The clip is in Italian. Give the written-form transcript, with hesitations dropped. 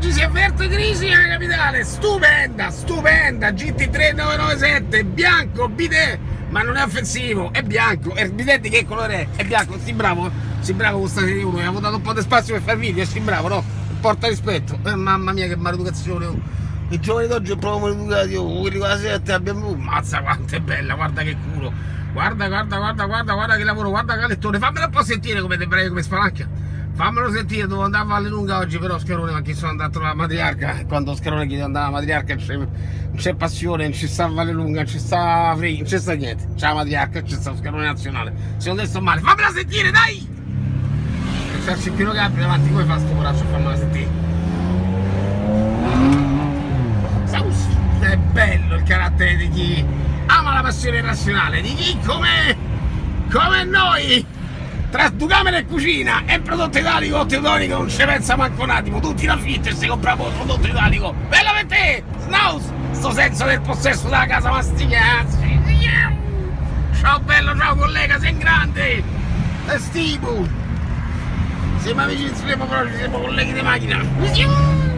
oggi si avverte crisi nella capitale, stupenda, stupenda, GT3997, bianco, bidet, ma non è offensivo, è bianco, e il bidet di che colore è? È bianco, sì bravo con sta serie 1, mi ha dato un po' di spazio per fare video, sì bravo, no? Porta rispetto, mamma mia che maleducazione, oh. I giovani d'oggi sono proprio maleducati, oh. Quelli con la 7 abbiamo, mazza quanto è bella, guarda che culo, guarda che lavoro, guarda che lettone, fammelo un po' sentire come te breve, come spalanca. Fammelo sentire, devo andare a Valle Lunga oggi, però Scarone, ma chi sono andato alla matriarca? Quando Scarone chiede di andare alla matriarca non c'è passione, non ci sta a Valle Lunga, non ci sta Free, non ci sta niente. C'è la matriarca, c'è sta Scarone nazionale. Secondo te sto male, fammela sentire, dai! Se c'è il Pino Gabri davanti, come fa sto coraggio a fammela sentire? È bello il carattere di chi ama la passione irrazionale, di chi come noi! Tra due camere e cucina e prodotto italico o teutonico non ci pensa manco un attimo, tutti la fitta e si comprano il prodotto italico, bello per te, Snaus, sto senso del possesso della casa masticazzi, ciao bello, ciao collega, sei in grande, te stimo, siamo amici insieme però ci siamo colleghi di macchina.